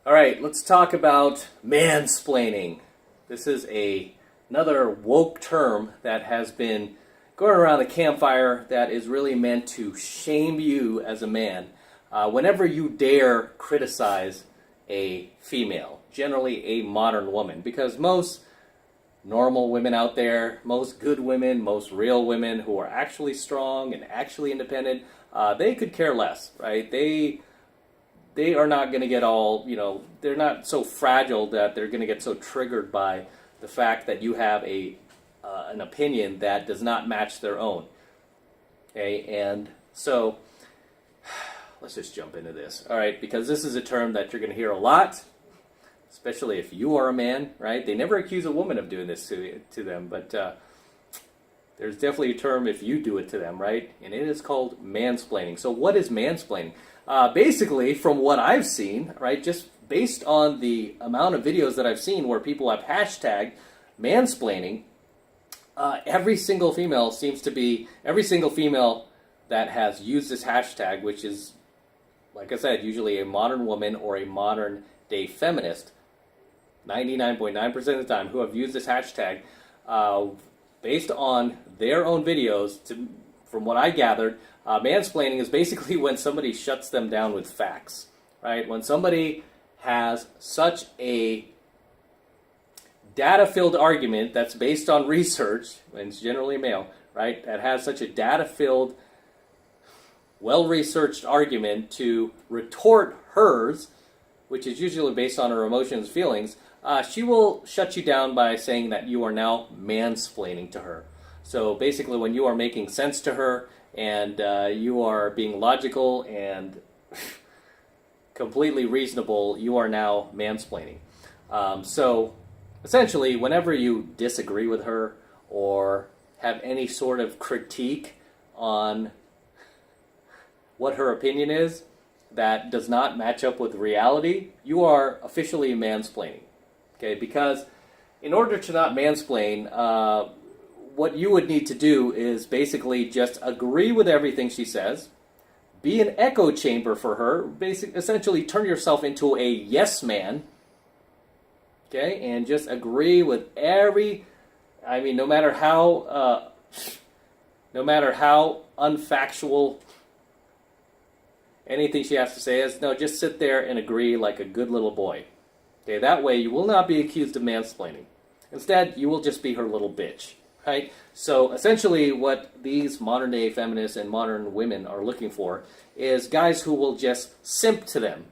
All right, let's talk about mansplaining. This is another woke term that has been going around the campfire that is really meant to shame you as a man whenever you dare criticize a female, generally a modern woman, because most normal women out there, most good women, most real women who are actually strong and actually independent, they could care less, right? They are not going to get all, they're not so fragile that they're going to get so triggered by the fact that you have an opinion that does not match their own. Okay, and so let's just jump into this, all right, because this is a term that you're going to hear a lot, especially if you are a man, right? They never accuse a woman of doing this to them, but there's definitely a term if you do it to them, right? And it is called mansplaining. So what is mansplaining? Basically, from what I've seen, right, just based on the amount of videos that I've seen where people have hashtagged mansplaining, every single female that has used this hashtag, which is, like I said, usually a modern woman or a modern day feminist, 99.9% of the time, who have used this hashtag, based on their own videos, from what I gathered, mansplaining is basically when somebody shuts them down with facts, right? When somebody has such a data-filled argument that's based on research, and it's generally male, right, that has such a data-filled, well-researched argument to retort hers, which is usually based on her emotions and feelings, she will shut you down by saying that you are now mansplaining to her. So basically when you are making sense to her and you are being logical and completely reasonable, you are now mansplaining. So essentially, whenever you disagree with her or have any sort of critique on what her opinion is that does not match up with reality, you are officially mansplaining. Okay, because in order to not mansplain, what you would need to do is basically just agree with everything she says, be an echo chamber for her, essentially turn yourself into a yes man, okay, and just agree with no matter how unfactual anything she has to say is, no, just sit there and agree like a good little boy. Okay, that way you will not be accused of mansplaining. Instead, you will just be her little bitch, right? So essentially what these modern day feminists and modern women are looking for is guys who will just simp to them.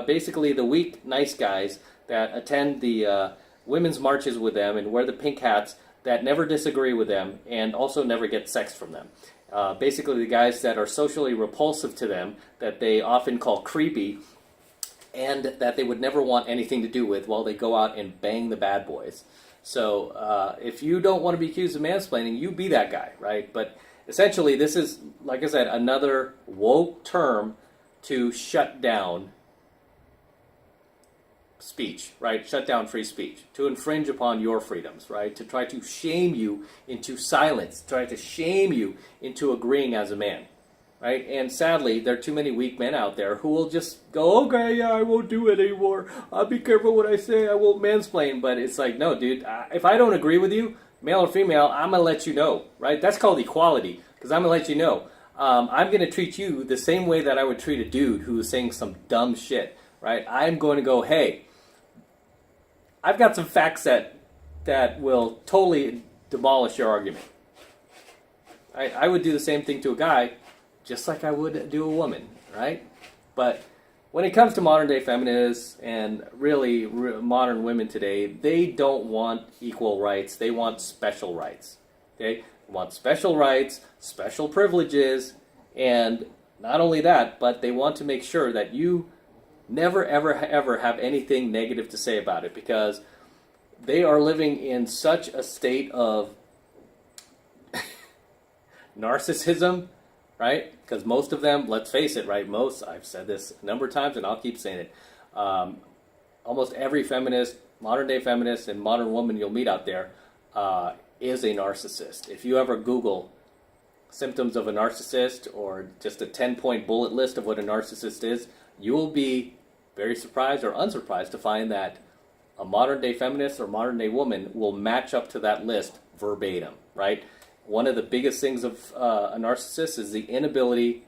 Basically the weak, nice guys that attend the women's marches with them and wear the pink hats, that never disagree with them and also never get sex from them. Basically the guys that are socially repulsive to them, that they often call creepy, and that they would never want anything to do with while they go out and bang the bad boys. So if you don't want to be accused of mansplaining, you be that guy, right? But essentially this is, like I said, another woke term to shut down speech, right? Shut down free speech, to infringe upon your freedoms, right? To try to shame you into silence, try to shame you into agreeing as a man, right? And sadly, there are too many weak men out there who will just go, okay, yeah, I won't do it anymore. I'll be careful what I say. I won't mansplain. But it's like, no, dude, if I don't agree with you, male or female, I'm going to let you know, right? That's called equality, because I'm going to let you know. I'm going to treat you the same way that I would treat a dude who is saying some dumb shit, right? I'm going to go, hey, I've got some facts that will totally demolish your argument. I would do the same thing to a guy, just like I would do a woman, right? But when it comes to modern day feminists and really modern women today, they don't want equal rights. They want special rights. Okay? They want special rights, special privileges, and not only that, but they want to make sure that you never, ever, ever have anything negative to say about it, because they are living in such a state of narcissism, right? Because most of them, let's face it, right? I've said this a number of times and I'll keep saying it. Almost every feminist, modern day feminist and modern woman you'll meet out there is a narcissist. If you ever Google symptoms of a narcissist or just a 10-point bullet list of what a narcissist is, you will be very surprised or unsurprised to find that a modern day feminist or modern day woman will match up to that list verbatim, right? One of the biggest things of a narcissist is the inability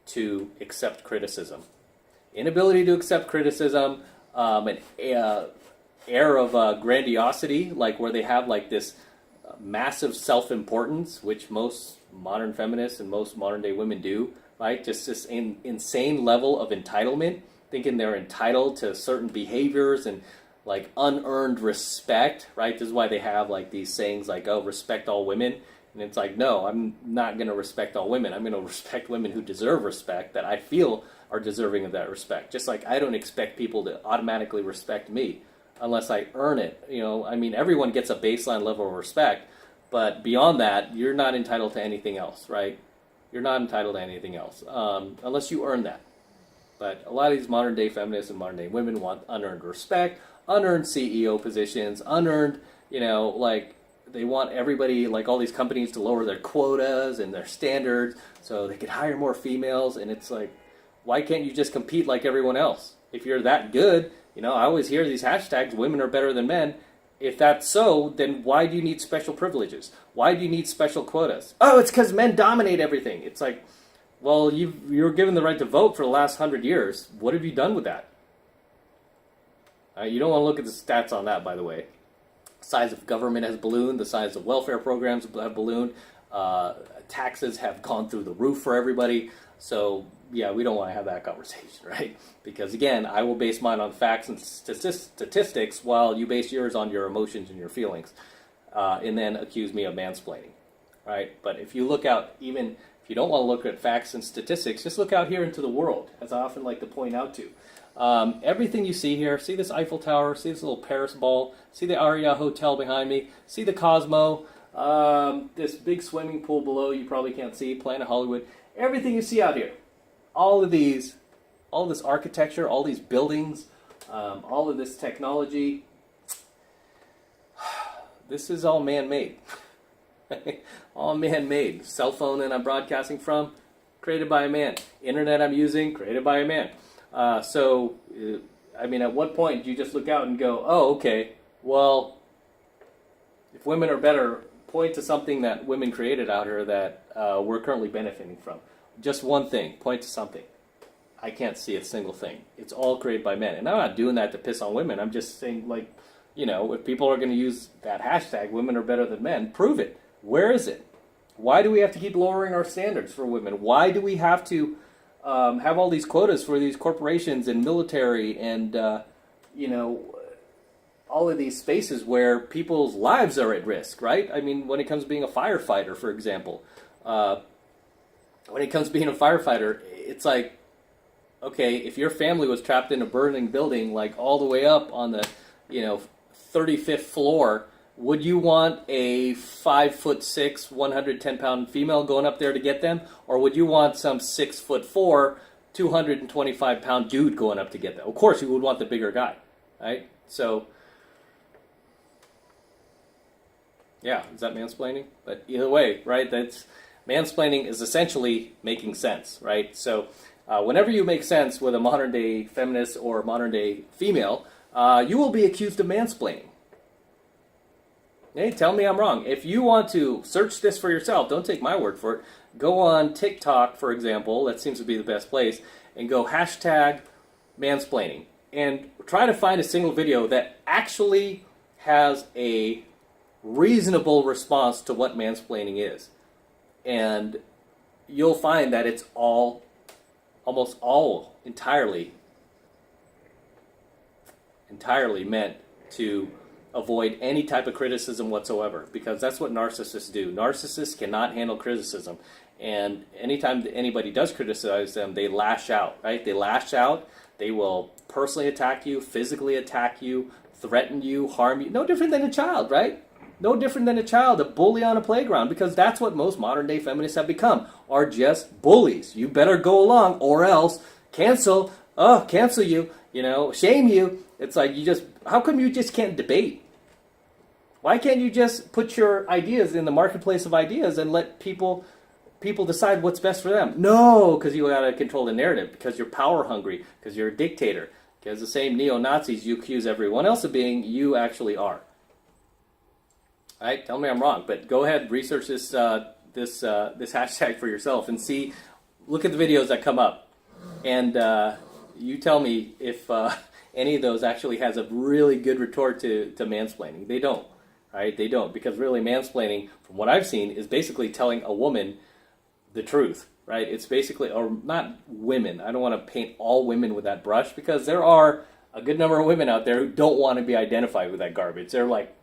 to accept criticism. Inability to accept criticism, an air of grandiosity, like where they have like this massive self-importance, which most modern feminists and most modern day women do, right? Just this insane level of entitlement, thinking they're entitled to certain behaviors and like unearned respect, right? This is why they have like these sayings like, oh, respect all women. And it's like, no, I'm not going to respect all women. I'm going to respect women who deserve respect, that I feel are deserving of that respect. Just like I don't expect people to automatically respect me unless I earn it. You know, I mean, everyone gets a baseline level of respect, but beyond that, you're not entitled to anything else, right? You're not entitled to anything else unless you earn that. But a lot of these modern day feminists and modern day women want unearned respect, unearned CEO positions, unearned, you know, like they want everybody, like all these companies, to lower their quotas and their standards so they could hire more females. And it's like, why can't you just compete like everyone else? If you're that good, you know, I always hear these hashtags, women are better than men. If that's so, then why do you need special privileges? Why do you need special quotas? Oh, it's because men dominate everything. It's like, well, you were given the right to vote for the last 100 years. What have you done with that? You don't want to look at the stats on that, by the way. The size of government has ballooned. The size of welfare programs have ballooned. Taxes have gone through the roof for everybody. So, yeah, we don't want to have that conversation, right? Because, again, I will base mine on facts and statistics while you base yours on your emotions and your feelings. And then accuse me of mansplaining, right? But if you look out, even if you don't want to look at facts and statistics, just look out here into the world, as I often like to point out to. Everything you see here, see this Eiffel Tower, see this little Paris ball, see the Aria Hotel behind me, see the Cosmo, this big swimming pool below you probably can't see, Planet Hollywood. Everything you see out here, all of these, all this architecture, all these buildings, all of this technology, this is all man-made. All man-made. Cell phone that I'm broadcasting from, created by a man. Internet I'm using, created by a man. So, I mean, at what point do you just look out and go, oh, okay, well, if women are better, point to something that women created out here that we're currently benefiting from. Just one thing, point to something. I can't see a single thing. It's all created by men. And I'm not doing that to piss on women. I'm just saying, like, you know, if people are going to use that hashtag, women are better than men, prove it. Where is it? Why do we have to keep lowering our standards for women? Why do we have to have all these quotas for these corporations and military and, you know, all of these spaces where people's lives are at risk, right? I mean, when it comes to being a firefighter, for example, when it comes to being a firefighter, it's like, okay, if your family was trapped in a burning building, like all the way up on the, you know, 35th floor, would you want a 5'6", 110-pound female going up there to get them? Or would you want some 6'4", 225-pound dude going up to get them? Of course, you would want the bigger guy, right? So, yeah, is that mansplaining? But either way, right, that's mansplaining is essentially making sense, right? So, whenever you make sense with a modern-day feminist or modern-day female, you will be accused of mansplaining. Hey, tell me I'm wrong. If you want to search this for yourself, don't take my word for it. Go on TikTok, for example. That seems to be the best place. And go hashtag mansplaining. And try to find a single video that actually has a reasonable response to what mansplaining is. And you'll find that it's almost all entirely meant to avoid any type of criticism whatsoever, because that's what narcissists do. Narcissists cannot handle criticism, and anytime anybody does criticize them, they lash out, right? They lash out, they will personally attack you, physically attack you, threaten you, harm you. No different than a child, right? No different than a child, a bully on a playground, because that's what most modern-day feminists have become, are just bullies. You better go along, or else cancel you, you know, shame you. It's like how come you just can't debate? Why can't you just put your ideas in the marketplace of ideas and let people decide what's best for them? No, because you got to control the narrative, because you're power hungry, because you're a dictator. Because the same neo-Nazis you accuse everyone else of being, you actually are. All right, tell me I'm wrong, but go ahead, research this this hashtag for yourself and see. Look at the videos that come up, and you tell me if any of those actually has a really good retort to mansplaining. They don't, right? They don't, because really mansplaining, from what I've seen, is basically telling a woman the truth, right? It's basically, or not women. I don't want to paint all women with that brush, because there are a good number of women out there who don't want to be identified with that garbage. They're like,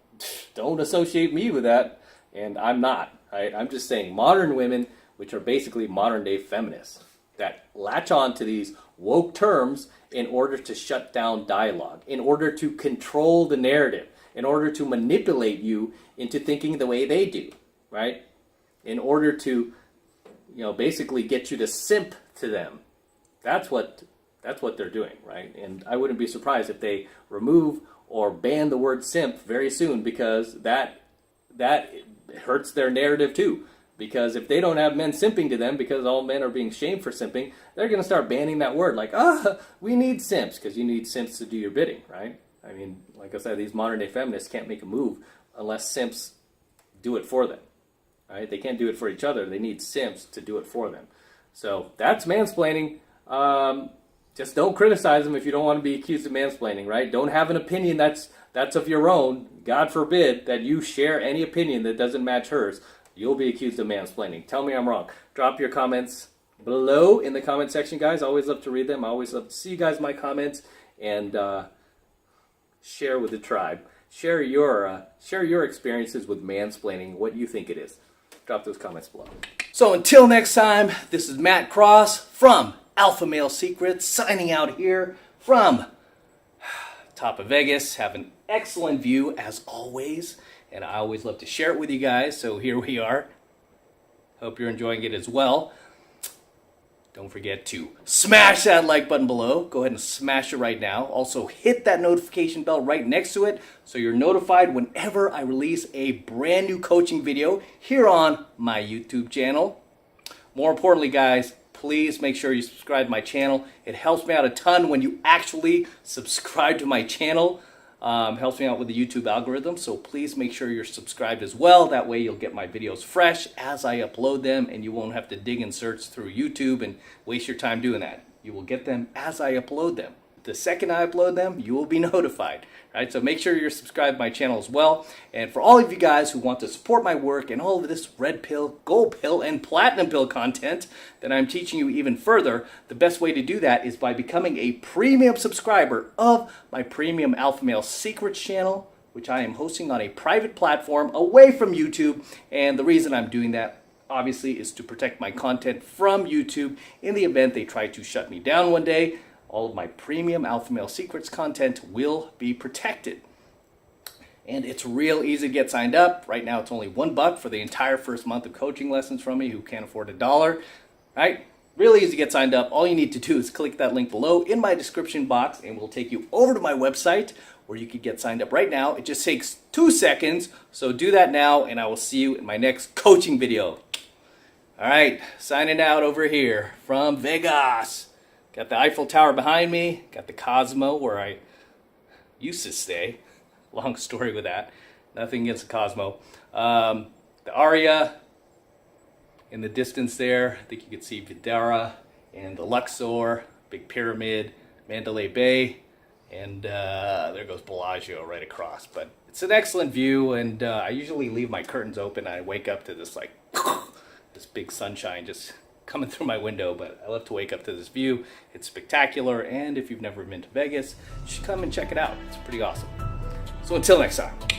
don't associate me with that, and I'm not. Right? I'm just saying modern women, which are basically modern day feminists, that latch on to these woke terms in order to shut down dialogue, in order to control the narrative, in order to manipulate you into thinking the way they do, right? In order to, basically get you to simp to them. That's what they're doing, right? And I wouldn't be surprised if they remove or ban the word simp very soon, because that hurts their narrative too. Because if they don't have men simping to them, because all men are being shamed for simping, they're going to start banning that word. Like, we need simps, because you need simps to do your bidding, right? I mean, like I said, these modern day feminists can't make a move unless simps do it for them, right? They can't do it for each other. They need simps to do it for them. So that's mansplaining. Just don't criticize them if you don't want to be accused of mansplaining, right? Don't have an opinion that's of your own. God forbid that you share any opinion that doesn't match hers. You'll be accused of mansplaining. Tell me I'm wrong. Drop your comments below in the comment section, guys. I always love to read them. I always love to see you guys my comments, and share with the tribe. Share your experiences with mansplaining, what you think it is. Drop those comments below. So until next time, this is Matt Cross from AlphaMaleSecrets, signing out here from top of Vegas. Have an excellent view as always, and I always love to share it with you guys. So here we are. Hope you're enjoying it as well. Don't forget to smash that like button below. Go ahead and smash it right now. Also hit that notification bell right next to it so you're notified whenever I release a brand new coaching video here on my YouTube channel. More importantly, guys, please make sure you subscribe to my channel. It helps me out a ton when you actually subscribe to my channel. Helps me out with the YouTube algorithm, so please make sure you're subscribed as well. That way you'll get my videos fresh as I upload them, and you won't have to dig and search through YouTube and waste your time doing that. You will get them as I upload them. The second I upload them, you will be notified. Right? So make sure you're subscribed to my channel as well. And for all of you guys who want to support my work and all of this red pill, gold pill, and platinum pill content that I'm teaching you even further, the best way to do that is by becoming a premium subscriber of my premium AlphaMaleSecrets channel, which I am hosting on a private platform away from YouTube. And the reason I'm doing that, obviously, is to protect my content from YouTube in the event they try to shut me down one day. All of my premium AlphaMaleSecrets content will be protected. And it's real easy to get signed up. Right now it's only $1 for the entire first month of coaching lessons from me who can't afford $1. Right? Really easy to get signed up. All you need to do is click that link below in my description box, and we'll take you over to my website where you can get signed up right now. It just takes 2 seconds. So do that now, and I will see you in my next coaching video. All right, signing out over here from Vegas. Got the Eiffel Tower behind me. Got the Cosmo where I used to stay. Long story with that. Nothing against the Cosmo. The Aria in the distance there. I think you can see Vidara and the Luxor, Big Pyramid, Mandalay Bay, and there goes Bellagio right across. But it's an excellent view, and I usually leave my curtains open. I wake up to this like this big sunshine just coming through my window, but I love to wake up to this view. It's spectacular, and if you've never been to Vegas, you should come and check it out. It's pretty awesome. So until next time.